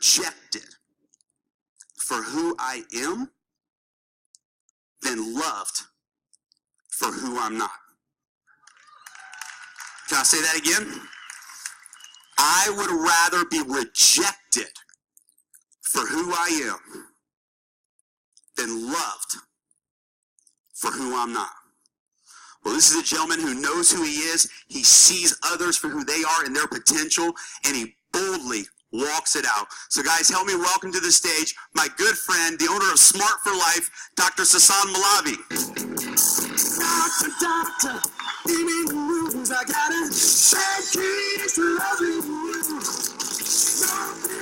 rejected for who I am than loved for who I'm not. Can I say that again? I would rather be rejected for who I am than loved for who I'm not. Well, this is a gentleman who knows who he is. He sees others for who they are and their potential, and he boldly walks it out. So guys, help me welcome to the stage my good friend, the owner of Smart for Life, Dr. Moulavi. Doctor, give me the rules. I gotta shake it, loving you. Something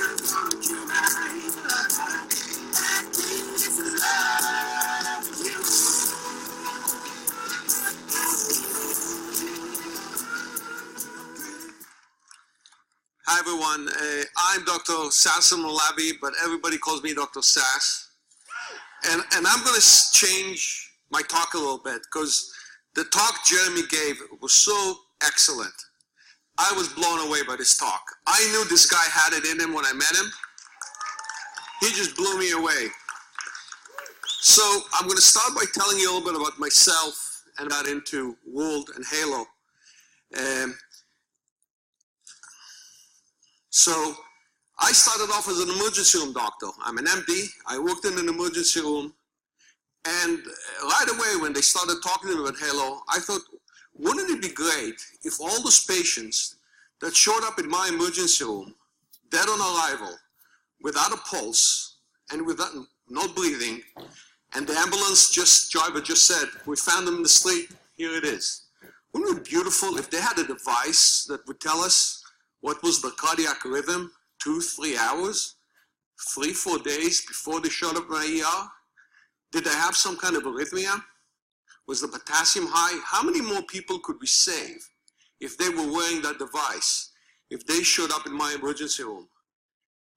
you I gotta love you. Hi everyone, I'm Dr. Moulavi, but everybody calls me Dr. Sass. And I'm going to change my talk a little bit because the talk Jeremy gave was so excellent. I was blown away by this talk. I knew this guy had it in him when I met him. He just blew me away. So I'm going to start by telling you a little bit about myself and got into World and Halo. So I started off as an emergency room doctor. I'm an MD. I worked in an emergency room. And right away when they started talking to me about Halo, I thought, wouldn't it be great if all those patients that showed up in my emergency room, dead on arrival, without a pulse, and without no breathing, and the ambulance driver just said, we found them in the street, here it is. Wouldn't it be beautiful if they had a device that would tell us what was the cardiac rhythm 2-3 hours, 3-4 days before they showed up in my ER? Did they have some kind of arrhythmia? Was the potassium high? How many more people could we save if they were wearing that device, if they showed up in my emergency room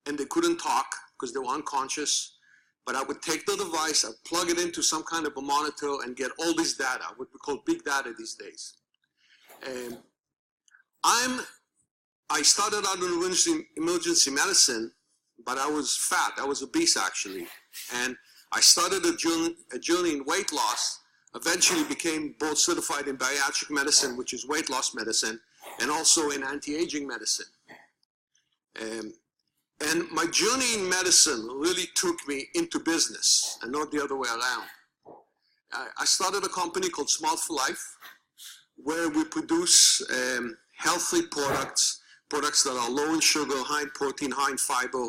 and they couldn't talk because they were unconscious, but I would take the device, I'd plug it into some kind of a monitor and get all this data, what we call big data these days. I started out in emergency medicine, but I was fat. I was obese, actually. And I started a journey in weight loss, eventually became both certified in bariatric medicine, which is weight loss medicine, and also in anti-aging medicine. And my journey in medicine really took me into business and not the other way around. I started a company called Smart for Life, where we produce healthy products that are low in sugar, high in protein, high in fiber,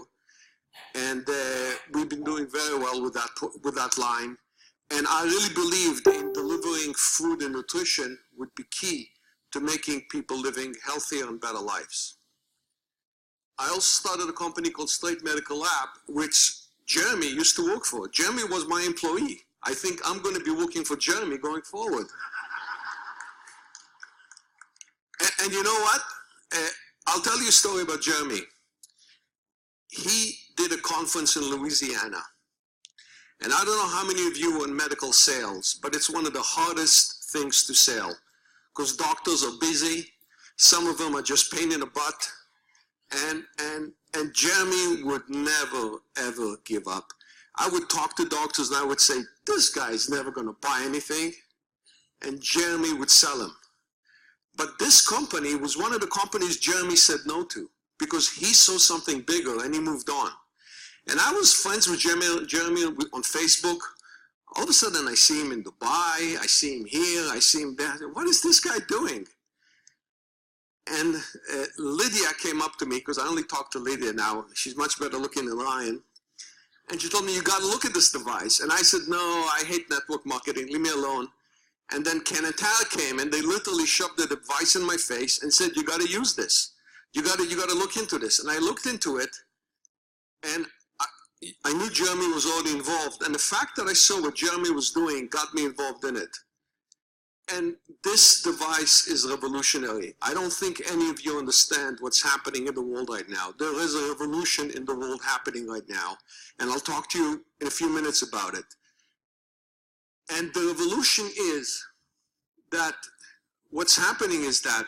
and we've been doing very well with that line. And I really believed in delivering food and nutrition would be key to making people living healthier and better lives. I also started a company called Straight Medical Lab, which Jeremy used to work for. Jeremy was my employee. I think I'm going to be working for Jeremy going forward. And you know what? I'll tell you a story about Jeremy. He did a conference in Louisiana. And I don't know how many of you are in medical sales, but it's one of the hardest things to sell because doctors are busy. Some of them are just pain in the butt. And Jeremy would never, ever give up. I would talk to doctors and I would say, this guy's never going to buy anything. And Jeremy would sell them. But this company was one of the companies Jeremy said no to because he saw something bigger and he moved on. And I was friends with Jeremy on Facebook. All of a sudden I see him in Dubai, I see him here, I see him there. What is this guy doing? And Lydia came up to me because I only talk to Lydia now. She's much better looking than Ryan. And she told me, you got to look at this device. And I said, no, I hate network marketing. Leave me alone. And then Ken and Tara came and they literally shoved the device in my face and said, you got to use this. You got to look into this. And I looked into it and I knew Jeremy was already involved. And the fact that I saw what Jeremy was doing got me involved in it. And this device is revolutionary. I don't think any of you understand what's happening in the world right now. There is a revolution in the world happening right now. And I'll talk to you in a few minutes about it. And the revolution is that what's happening is that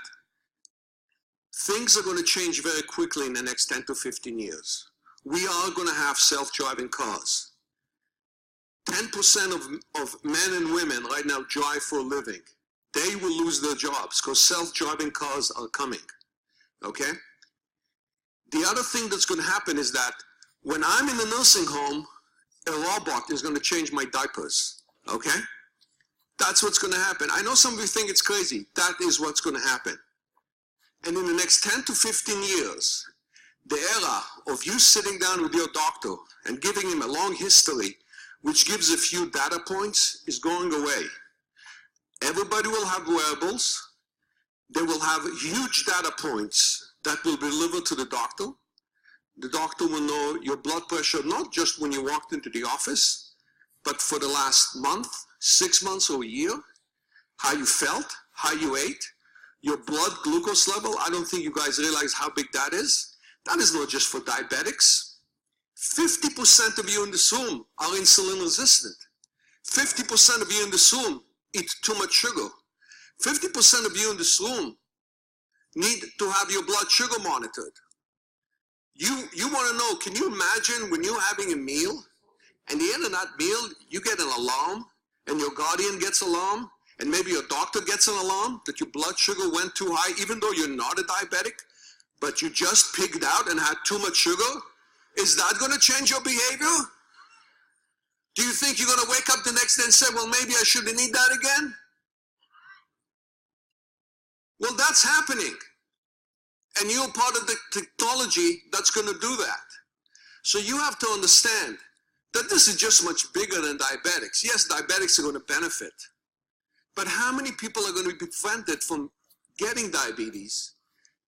things are going to change very quickly in the next 10 to 15 years. we are going to have self-driving cars. 10% of men and women right now drive for a living. They will lose their jobs because self-driving cars are coming, okay? The other thing that's going to happen is that when I'm in a nursing home, a robot is going to change my diapers, okay? That's what's going to happen. I know some of you think it's crazy. That is what's going to happen. And in the next 10 to 15 years, the era of you sitting down with your doctor and giving him a long history, which gives a few data points, is going away. Everybody will have wearables. They will have huge data points that will be delivered to the doctor. The doctor will know your blood pressure, not just when you walked into the office, but for the last month, 6 months, or a year, how you felt, how you ate, your blood glucose level. I don't think you guys realize how big that is. That is not just for diabetics. 50% of you in this room are insulin resistant. 50% of you in this room eat too much sugar. 50% of you in this room need to have your blood sugar monitored. You want to know, can you imagine when you're having a meal, and the end of that meal, you get an alarm, and your guardian gets an alarm, and maybe your doctor gets an alarm that your blood sugar went too high, even though you're not a diabetic, but you just pigged out and had too much sugar? Is that going to change your behavior? Do you think you're going to wake up the next day and say, well, maybe I shouldn't eat that again? Well, that's happening. And you're part of the technology that's going to do that. So you have to understand that this is just much bigger than diabetics. Yes, diabetics are going to benefit. But how many people are going to be prevented from getting diabetes?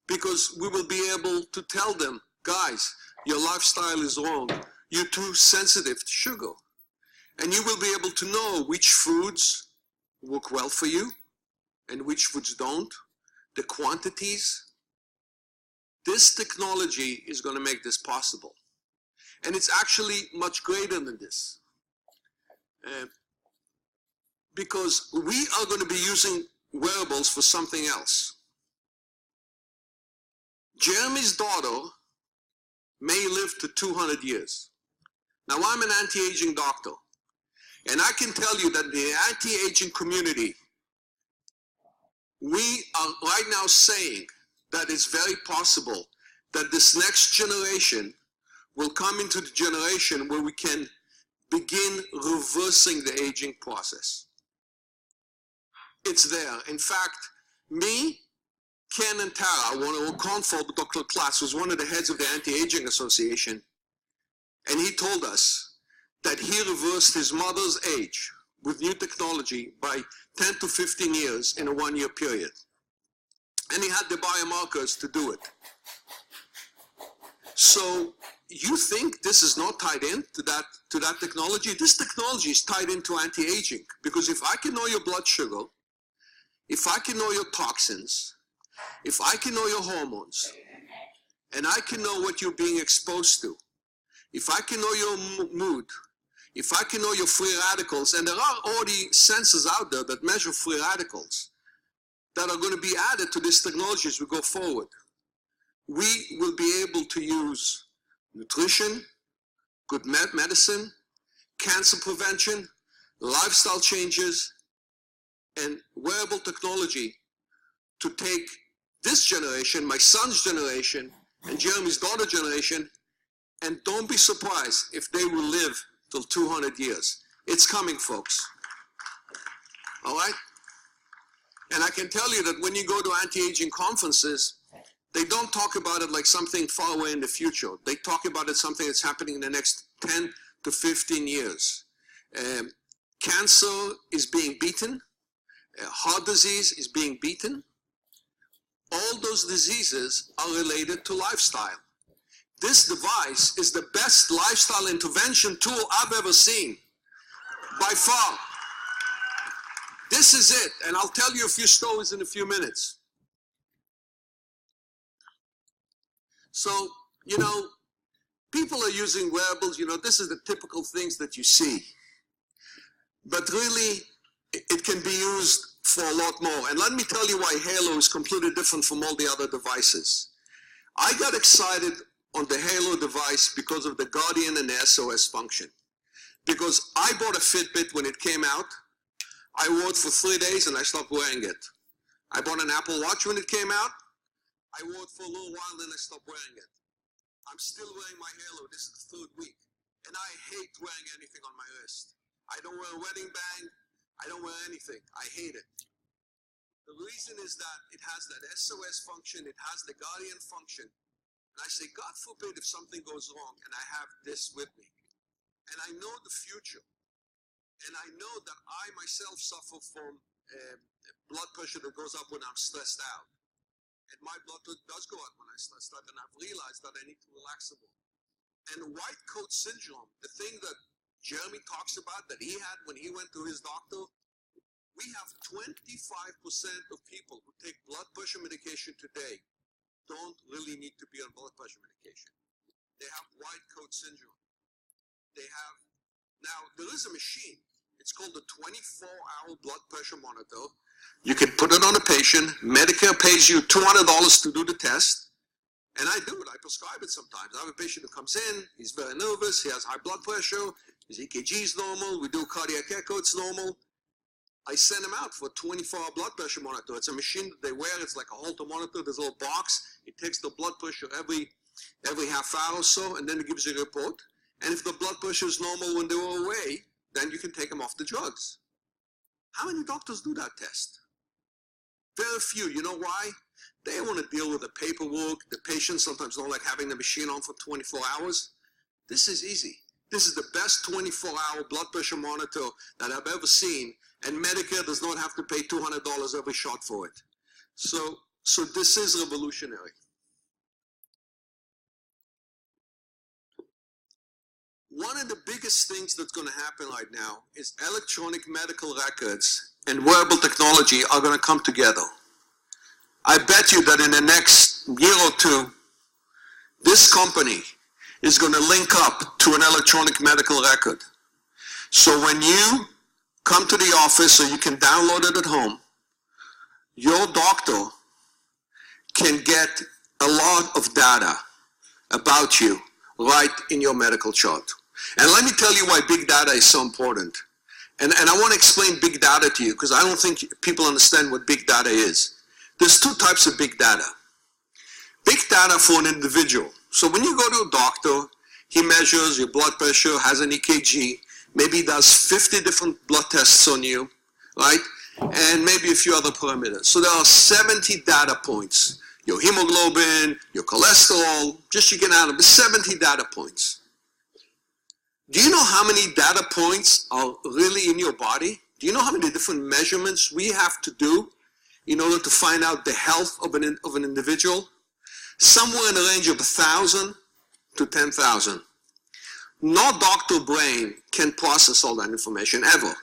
Because we will be able to tell them, guys, your lifestyle is wrong. You're too sensitive to sugar. And you will be able to know which foods work well for you and which foods don't, the quantities. This technology is going to make this possible. And it's actually much greater than this. Because we are going to be using wearables for something else. Jeremy's daughter may live to 200 years. Now, I'm an anti-aging doctor, and I can tell you that in the anti-aging community, we are right now saying that it's very possible that this next generation will come into the generation where we can begin reversing the aging process. It's there. In fact, me, Ken, and Tara, one of our confold Dr. Klaas, was one of the heads of the Anti-Aging Association, and he told us that he reversed his mother's age with new technology by 10 to 15 years in a 1-year period. And he had the biomarkers to do it. So you think this is not tied in to that technology? This technology is tied into anti-aging, because if I can know your blood sugar, if I can know your toxins, if I can know your hormones, and I can know what you're being exposed to, if I can know your mood, if I can know your free radicals, and there are already sensors out there that measure free radicals that are going to be added to this technology as we go forward, we will be able to use nutrition, good medicine, cancer prevention, lifestyle changes, and wearable technology to take this generation, my son's generation, and Jeremy's daughter generation, and don't be surprised if they will live till 200 years. It's coming, folks. All right? And I can tell you that when you go to anti-aging conferences, they don't talk about it like something far away in the future. They talk about it something that's happening in the next 10 to 15 years. Cancer is being beaten. Heart disease is being beaten. All those diseases are related to lifestyle. This device is the best lifestyle intervention tool I've ever seen, by far. This is it, and I'll tell you a few stories in a few minutes. So, people are using wearables, this is the typical things that you see. But really, it can be used for a lot more. And let me tell you why Halo is completely different from all the other devices. I got excited on the Halo device because of the Guardian and the SOS function. Because I bought a Fitbit when it came out. I wore it for 3 days and I stopped wearing it. I bought an Apple Watch when it came out. I wore it for a little while, then I stopped wearing it. I'm still wearing my Halo. This is the 3rd week. And I hate wearing anything on my wrist. I don't wear a wedding band. I don't wear anything. I hate it. The reason is that it has that SOS function. It has the Guardian function. And I say, God forbid if something goes wrong and I have this with me. And I know the future. And I know that I myself suffer from blood pressure that goes up when I'm stressed out. And my blood pressure does go up when I'm stressed out. And I've realized that I need to relax some more. And white coat syndrome, the thing that Jeremy talks about that he had when he went to his doctor, we have 25% of people who take blood pressure medication today don't really need to be on blood pressure medication. They have white coat syndrome. They have, now there is a machine. It's called the 24-hour blood pressure monitor. You can put it on a patient. Medicare pays you $200 to do the test. And I do it. I prescribe it sometimes. I have a patient who comes in. He's very nervous. He has high blood pressure. His EKG is normal. We do cardiac echo. It's normal. I send him out for a 24-hour blood pressure monitor. It's a machine that they wear. It's like a Holter monitor. There's a little box. It takes the blood pressure every half hour or so, and then it gives you a report. And if the blood pressure is normal when they were away, then you can take them off the drugs. How many doctors do that test? Very few. You know why? They want to deal with the paperwork. The patients sometimes don't like having the machine on for 24 hours. This is easy. This is the best 24-hour blood pressure monitor that I've ever seen, and Medicare does not have to pay $200 every shot for it. So this is revolutionary. One of the biggest things that's going to happen right now is electronic medical records and wearable technology are going to come together. I bet you that in the next year or two, this company is going to link up to an electronic medical record. So when you come to the office, or you can download it at home, your doctor can get a lot of data about you right in your medical chart. And let me tell you why big data is so important. And I want to explain big data to you because I don't think people understand what big data is. There's 2 types of big data. Big data for an individual. So when you go to a doctor, he measures your blood pressure, has an EKG, maybe does 50 different blood tests on you, right? And maybe a few other parameters. So there are 70 data points. Your hemoglobin, your cholesterol, just you get out of it, 70 data points. Do you know how many data points are really in your body? Do you know how many different measurements we have to do in order to find out the health of an individual? Somewhere in the range of 1,000 to 10,000. No doctor brain can process all that information ever.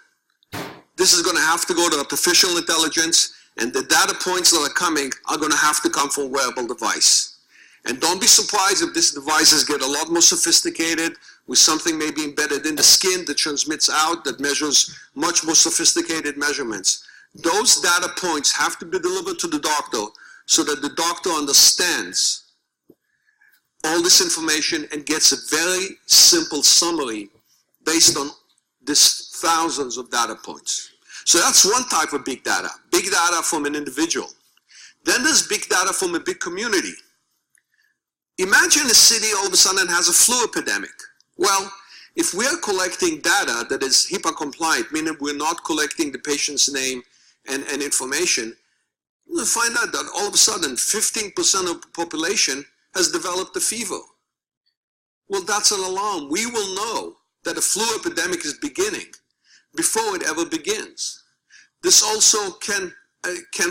This is going to have to go to artificial intelligence, and the data points that are coming are going to have to come from a wearable device. And don't be surprised if these devices get a lot more sophisticated with something maybe embedded in the skin that transmits out, that measures much more sophisticated measurements. Those data points have to be delivered to the doctor so that the doctor understands all this information and gets a very simple summary based on these thousands of data points. So that's one type of big data from an individual. Then there's big data from a big community. Imagine a city all of a sudden has a flu epidemic. Well, if we are collecting data that is HIPAA compliant, meaning we're not collecting the patient's name and information, we'll find out that all of a sudden 15% of the population has developed a fever. Well, that's an alarm. We will know that a flu epidemic is beginning before it ever begins. This also can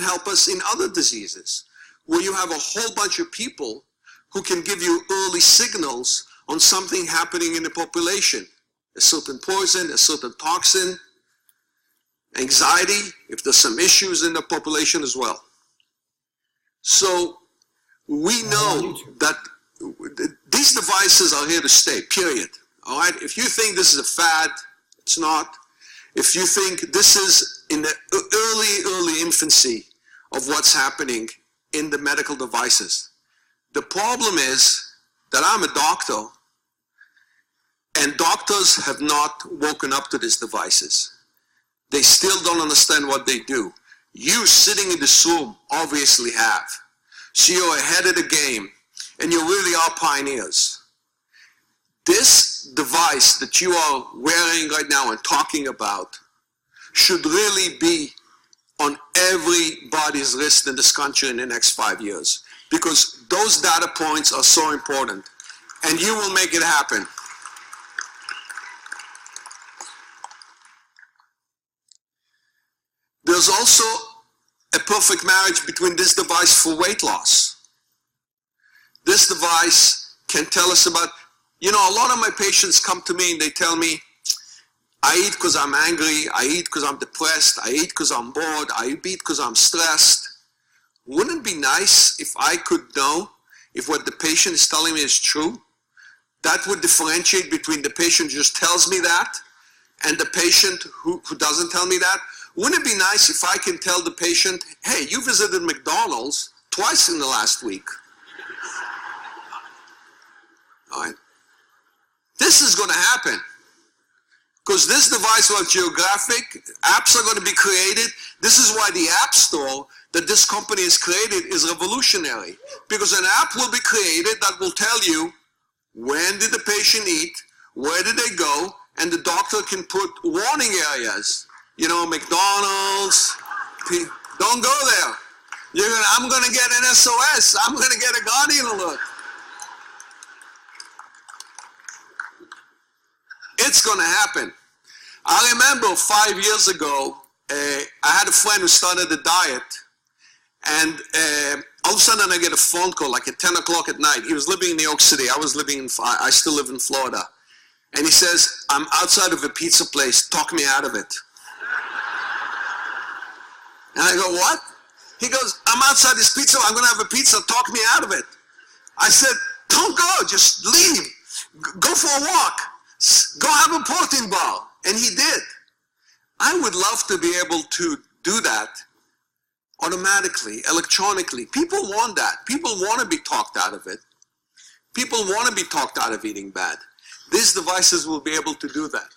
help us in other diseases, where you have a whole bunch of people who can give you early signals on something happening in the population. A certain poison, a certain toxin, anxiety, if there's some issues in the population as well. So we know that these devices are here to stay, period. All right? If you think this is a fad, it's not. If you think this is in the early infancy of what's happening in the medical devices, the problem is that I'm a doctor, and doctors have not woken up to these devices. They still don't understand what they do. You sitting in this room obviously have. So you're ahead of the game, and you really are pioneers. This device that you are wearing right now and talking about should really be on everybody's list in this country in the next 5 years, because those data points are so important, and you will make it happen. There's also a perfect marriage between this device for weight loss. This device can tell us about, a lot of my patients come to me and they tell me, I eat because I'm angry, I eat because I'm depressed, I eat because I'm bored, I eat because I'm stressed. Wouldn't it be nice if I could know if what the patient is telling me is true? That would differentiate between the patient who just tells me that and the patient who doesn't tell me that. Wouldn't it be nice if I can tell the patient, hey, you visited McDonald's twice in the last week? All right. This is going to happen. Because this device was geographic, apps are going to be created. This is why the App Store that this company has created is revolutionary. Because an app will be created that will tell you when did the patient eat, where did they go, and the doctor can put warning areas. McDonald's, don't go there. I'm going to get an SOS. I'm going to get a Guardian alert. It's going to happen. I remember 5 years ago, I had a friend who started a diet, and all of a sudden I get a phone call like at 10 o'clock at night. He was living in New York City. I still live in Florida. And he says, I'm outside of a pizza place. Talk me out of it. And I go, what? He goes, I'm outside this pizza. I'm going to have a pizza. Talk me out of it. I said, don't go. Just leave. Go for a walk. Go have a protein bar. And he did. I would love to be able to do that automatically, electronically. People want that. People want to be talked out of it. People want to be talked out of eating bad. These devices will be able to do that.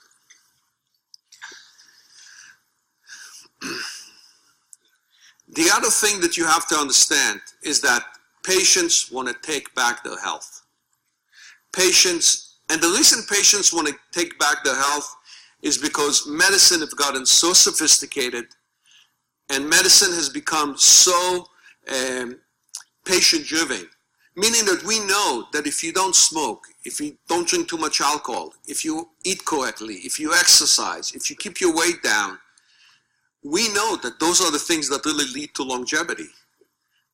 The other thing that you have to understand is that patients want to take back their health. And the reason patients want to take back their health is because medicine has gotten so sophisticated, and medicine has become so patient-driven, meaning that we know that if you don't smoke, if you don't drink too much alcohol, if you eat correctly, if you exercise, if you keep your weight down, we know that those are the things that really lead to longevity.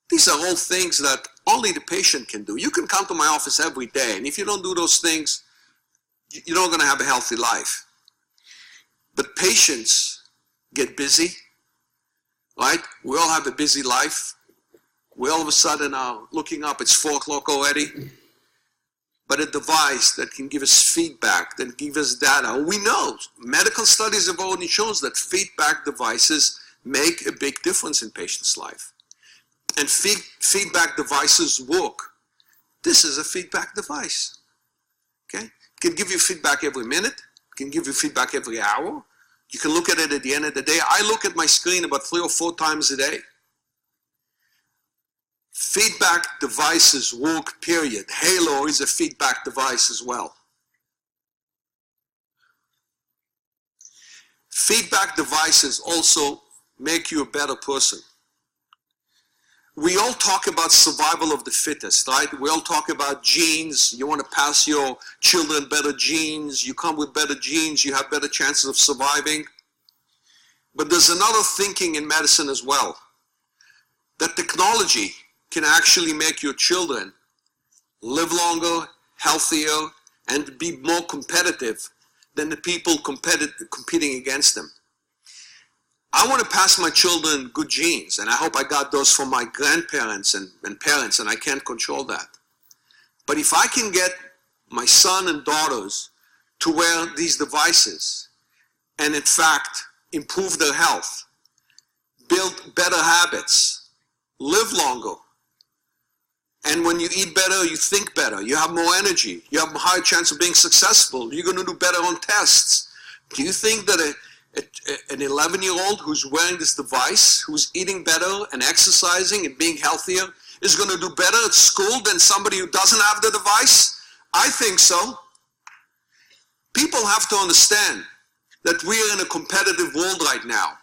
These are all things that only the patient can do. You can come to my office every day, and if you don't do those things, you're not going to have a healthy life. But patients get busy, right? We all have a busy life. We all of a sudden are looking up, it's 4 o'clock already. But a device that can give us feedback, that give us data. We know, medical studies have already shown that feedback devices make a big difference in patients' life. And feedback devices work. This is a feedback device, okay? It can give you feedback every minute. It can give you feedback every hour. You can look at it at the end of the day. I look at my screen about 3 or 4 times a day. Feedback devices work, period. Halo is a feedback device as well. Feedback devices also make you a better person. We all talk about survival of the fittest, right? We all talk about genes. You want to pass your children better genes. You come with better genes. You have better chances of surviving. But there's another thinking in medicine as well. That technology can actually make your children live longer, healthier, and be more competitive than the people competing against them. I want to pass my children good genes, and I hope I got those from my grandparents and parents, and I can't control that. But if I can get my son and daughters to wear these devices and in fact improve their health, build better habits, live longer, And when you eat better, you think better. You have more energy. You have a higher chance of being successful. You're going to do better on tests. Do you think that an 11-year-old who's wearing this device, who's eating better and exercising and being healthier, is going to do better at school than somebody who doesn't have the device? I think so. People have to understand that we are in a competitive world right now.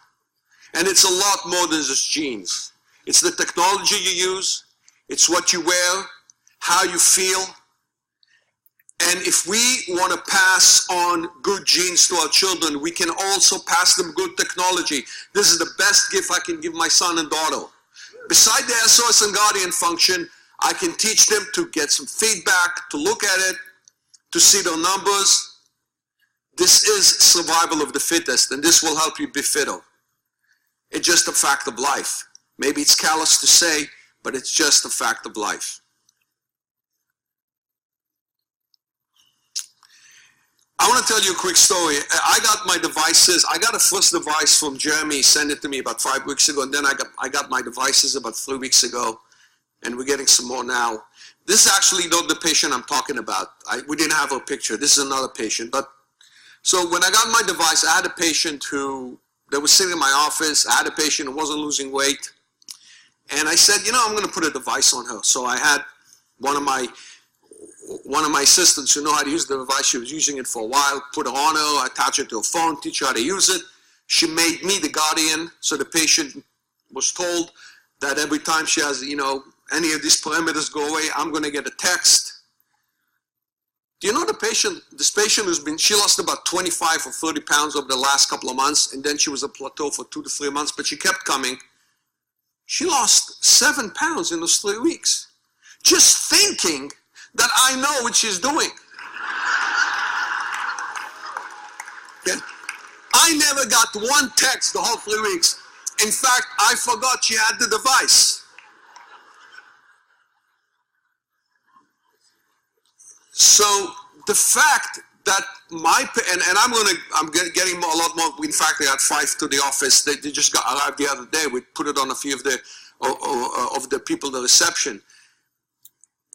And it's a lot more than just genes. It's the technology you use. It's what you wear, how you feel. And if we want to pass on good genes to our children, we can also pass them good technology. This is the best gift I can give my son and daughter. Beside the SOS and Guardian function, I can teach them to get some feedback, to look at it, to see their numbers. This is survival of the fittest, and this will help you be fitter. It's just a fact of life. Maybe it's callous to say, but it's just a fact of life. I want to tell you a quick story. I got my devices. I got a first device from Jeremy. He sent it to me about 5 weeks ago, and then I got my devices about 3 weeks ago, and we're getting some more now. This is actually not the patient I'm talking about. We didn't have a picture. This is another patient. But so when I got my device, I had a patient that was sitting in my office. I had a patient who wasn't losing weight. And I said, you know, I'm going to put a device on her. So I had one of my assistants who know how to use the device. She was using it for a while, put it on her, attach it to her phone, teach her how to use it. She made me the guardian. So the patient was told that every time she has, you know, any of these parameters go away, I'm going to get a text. Do you know this patient she lost about 25 or 30 pounds over the last couple of months, and then she was a plateau for 2 to 3 months, but she kept coming. She lost 7 pounds in those 3 weeks. Just thinking that I know what she's doing. Okay? I never got one text the whole 3 weeks. In fact, I forgot she had the device. So the fact that I'm getting a lot more. In fact, I got 5 to the office. They just arrived the other day. We put it on a few of the people in the reception.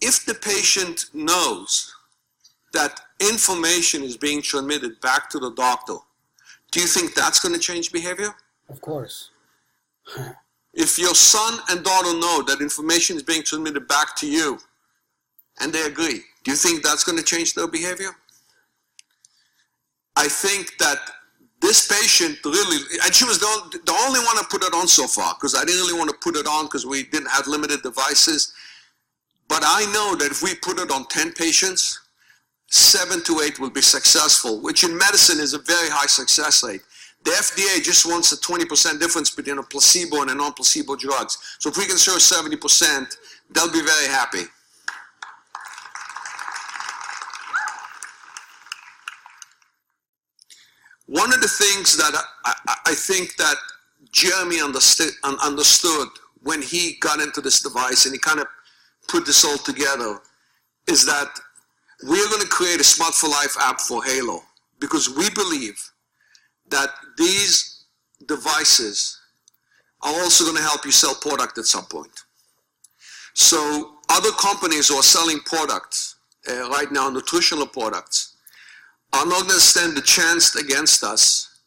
If the patient knows that information is being transmitted back to the doctor, do you think that's going to change behavior? Of course. If your son and daughter know that information is being transmitted back to you, and they agree, do you think that's going to change their behavior? I think that this patient really, and she was the only one I put it on so far, because I didn't really want to put it on because we didn't have limited devices. But I know that if we put it on 10 patients, 7 to 8 will be successful, which in medicine is a very high success rate. The FDA just wants a 20% difference between a placebo and a non-placebo drugs. So if we can show 70%, they'll be very happy. One of the things that I think that Jeremy understood when he got into this device, and he kind of put this all together, is that we're going to create a Smart for Life app for Halo, because we believe that these devices are also going to help you sell product at some point. So other companies who are selling products right now, nutritional products, are not going to stand a chance against us,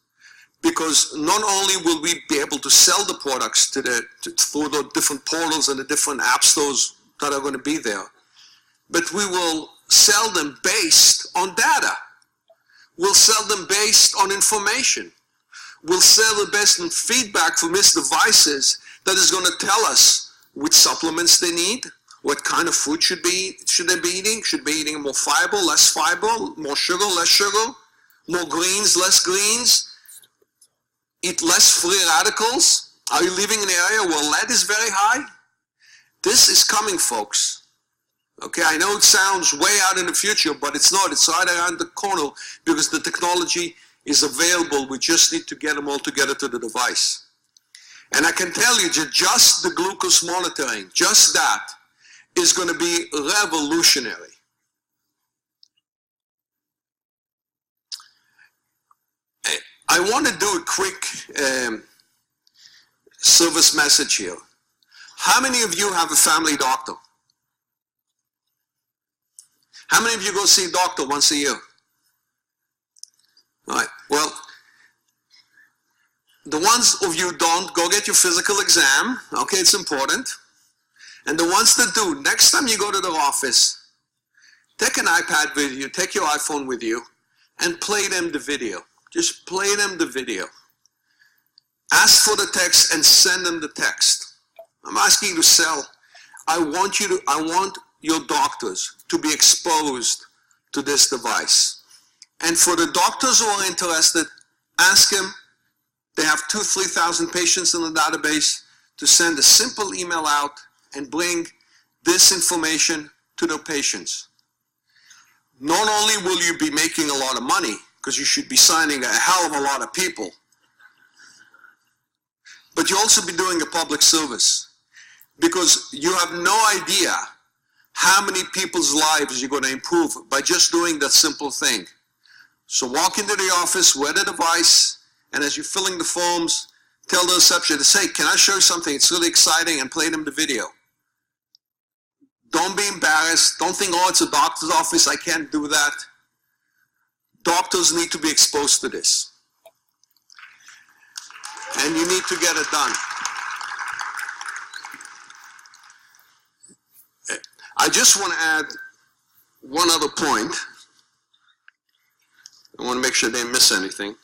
because not only will we be able to sell the products through the different portals and the different app stores that are going to be there, but we will sell them based on data. We'll sell them based on information. We'll sell them based on feedback from these devices that is going to tell us which supplements they need, what kind of food should they be eating? Should be eating more fiber, less fiber, more sugar, less sugar, more greens, less greens, eat less free radicals. Are you living in an area where lead is very high? This is coming, folks. Okay, I know it sounds way out in the future, but it's not. It's right around the corner, because the technology is available. We just need to get them all together to the device. And I can tell you that just the glucose monitoring, just that, is going to be revolutionary. I want to do a quick service message here. How many of you have a family doctor? How many of you go see a doctor once a year? All right. Well, the ones of you don't, go get your physical exam. Okay, it's important. And the ones that do, next time you go to the office, take an iPad with you, take your iPhone with you, and play them the video. Just play them the video. Ask for the text and send them the text. I'm asking you to sell. I want your doctors to be exposed to this device. And for the doctors who are interested, ask them, they have 2,000-3,000 patients in the database, to send a simple email out and bring this information to their patients. Not only will you be making a lot of money, because you should be signing a hell of a lot of people, but you also be doing a public service, because you have no idea how many people's lives you're going to improve by just doing that simple thing. So walk into the office, wear the device, and as you're filling the forms, tell the receptionist, say, can I show you something? It's really exciting, and play them the video. Don't be embarrassed. Don't think, oh, it's a doctor's office, I can't do that. Doctors need to be exposed to this. And you need to get it done. I just want to add one other point. I want to make sure they didn't miss anything.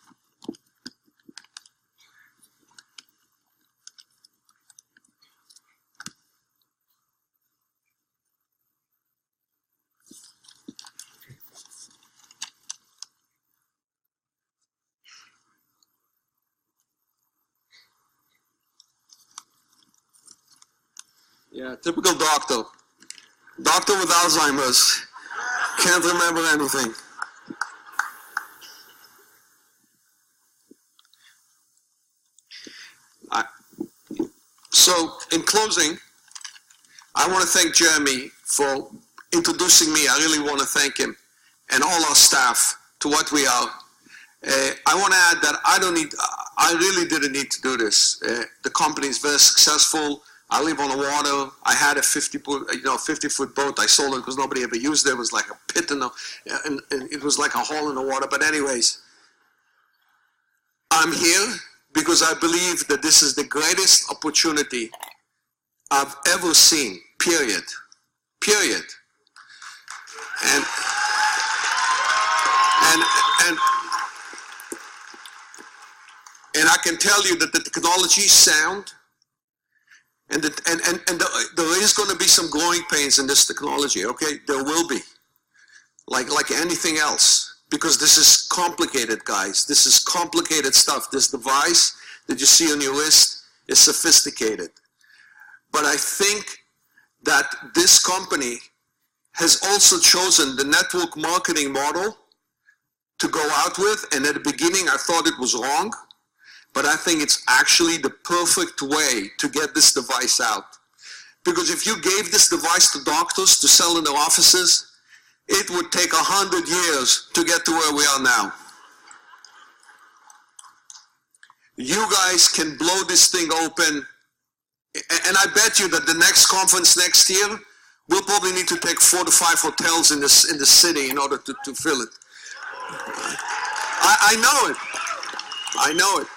Yeah, typical doctor. Doctor with Alzheimer's. Can't remember anything. So, in closing, I want to thank Jeremy for introducing me. I really want to thank him and all our staff to what we are. I want to add that I really didn't need to do this. The company is very successful. I live on the water. I had a 50-foot boat. I sold it because nobody ever used it. It was like a pit and it was like a hole in the water. But anyways, I'm here because I believe that this is the greatest opportunity I've ever seen, period. Period. And I can tell you that the technology is sound, and there is going to be some growing pains in this technology, okay? There will be, like anything else, because this is complicated, guys. This is complicated stuff. This device that you see on your wrist is sophisticated. But I think that this company has also chosen the network marketing model to go out with, and at the beginning I thought it was wrong, but I think it's actually the perfect way to get this device out. Because if you gave this device to doctors to sell in their offices, it would take 100 years to get to where we are now. You guys can blow this thing open, and I bet you that the next conference next year, we'll probably need to take 4 to 5 hotels in the city in order to fill it. I know it. I know it.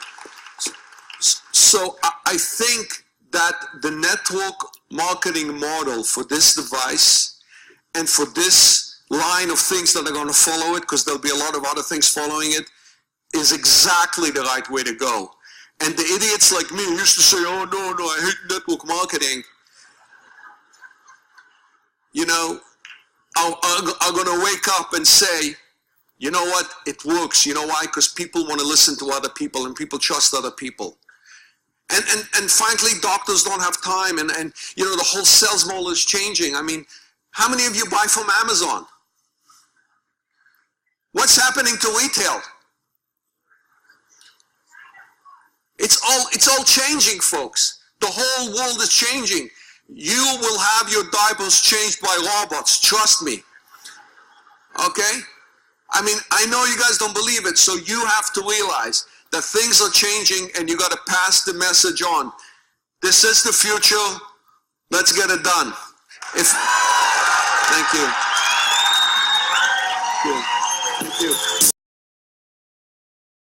So I think that the network marketing model for this device and for this line of things that are going to follow it, because there'll be a lot of other things following it, is exactly the right way to go. And the idiots like me used to say, oh, no, I hate network marketing, you know, are going to wake up and say, you know what, it works. You know why? Because people want to listen to other people and people trust other people. And frankly, doctors don't have time, and you know, the whole sales model is changing. I mean, how many of you buy from Amazon? What's happening to retail? It's all changing, folks. The whole world is changing. You will have your diapers changed by robots, trust me. Okay? I mean, I know you guys don't believe it, so you have to realize that things are changing and you got to pass the message on. This is the future. Let's get it done. Thank you.